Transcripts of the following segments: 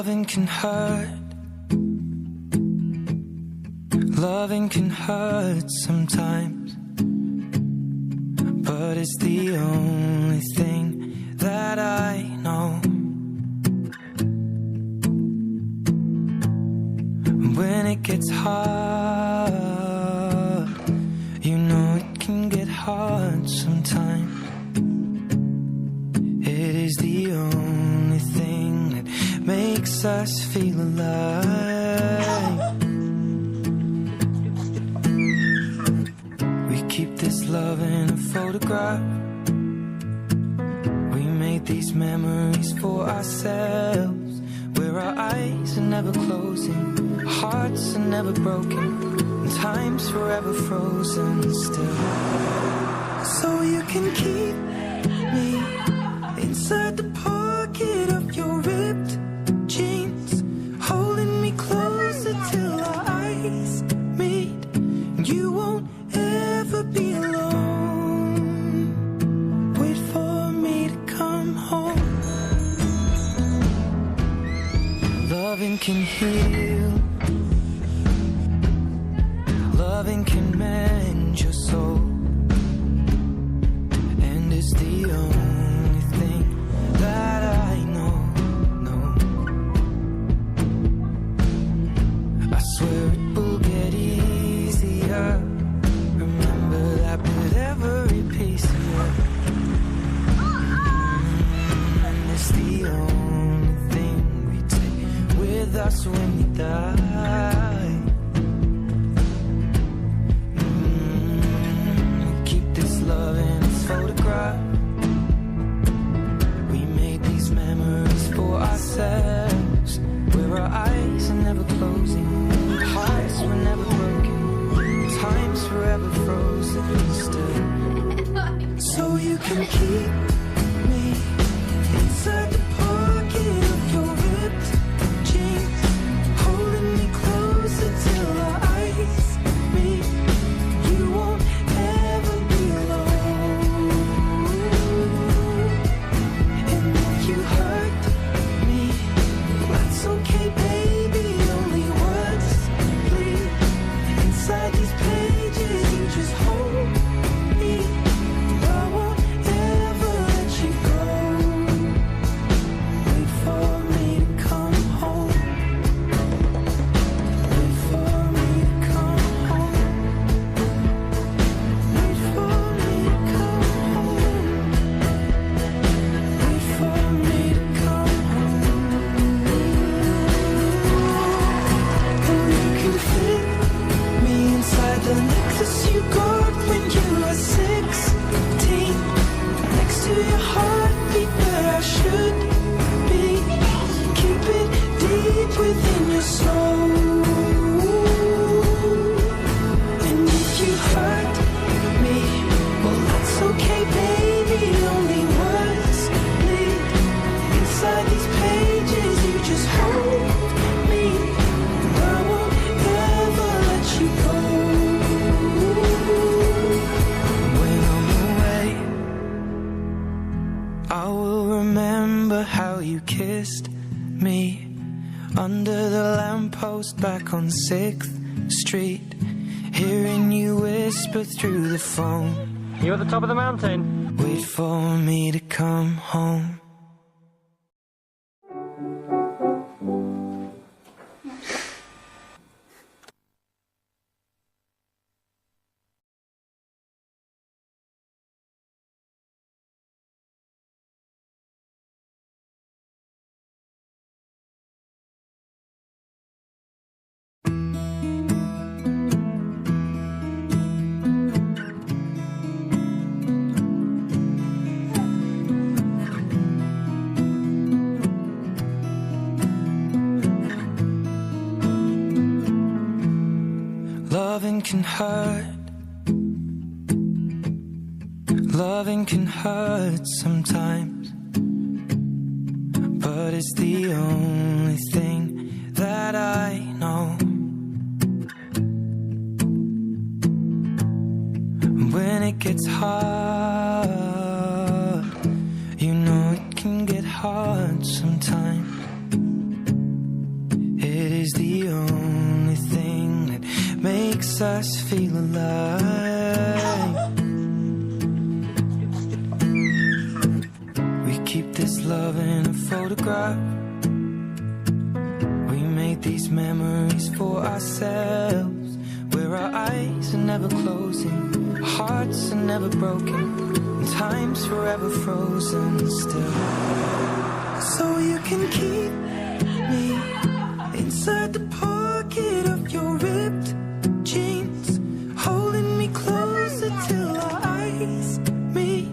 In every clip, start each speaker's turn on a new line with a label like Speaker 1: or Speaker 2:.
Speaker 1: Loving can hurt. Loving can hurt sometimes, but it's the only thing that I know. When it gets hard, you know it can get hard sometimes. It is the only thing that makes us feel alive. We keep this love in a photograph. We made these memories for ourselves, where our eyes are never closing, hearts are never broken, and time's forever frozen still. So you can keep me inside the pocket of your ripped jeans, holding me closer till our eyes meet. You won't ever be alone. Wait for me to come home. Loving can heal. Loving can mend your soul, and it's the only thing that I know. I swear it will get easier. Remember that with every piece of you. And it's the only thing we take with us when we die. Love in its photograph. We made these memories for ourselves, where our eyes are never closing, hearts were never broken, time's forever frozen still. So you can keep me inside the pocket of your ripped jeans, holding me closer till our eyes meet. You won't ever be alone. And if you hurt me, that's okay, baby. Only words bleed inside these pages. You just hold me. I won't ever let you go. Wait for me to come home. Wait for me to come home. Wait for me to come home. Wait for me to come home. And you can fit me inside the necklace you got when you were 16, next to your heartbeat where I should be. Keep it deep within your soul. And if you hurt me, well, that's okay, baby. Only words bleed inside these pages. You just hold me. I won't ever let you go. When I'm away, I will remember how you kissed me under the lamppost back on 6th Street, hearing you whisper through the phone.
Speaker 2: You at the top of the mountain?
Speaker 1: Wait for me to come home. Loving can hurt. Loving can hurt sometimes, but it's the only thing that I know. When it gets hard, you know it can get hard sometimes. makes us feel alive. We keep this love in a photograph. We made these memories for ourselves, where our eyes are never closing, our hearts are never broken, and time's forever frozen still. So you can keep me inside the pocket of your ripped jeans, holding me closer till our eyes meet.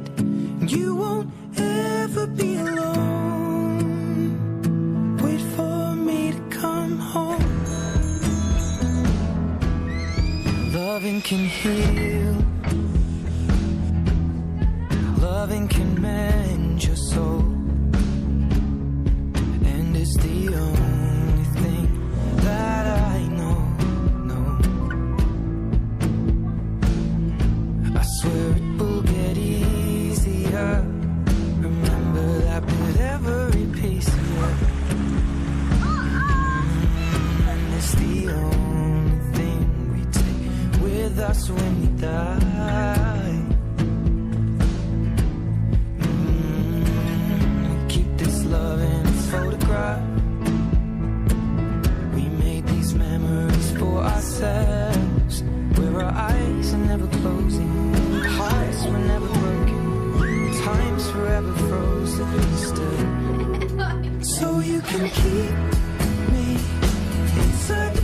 Speaker 1: You won't ever be alone. Wait for me to come home. Loving can heal, loving can mend your soul, and it's the only thing that I know. I swear it will get easier. Remember that with every piece of you. And it's the only thing we take with us when we die. We keep this love in a photograph. We made these memories for ourselves, where our eyes are never closing, hearts were never broken, time's forever frozen still. So you can keep me inside the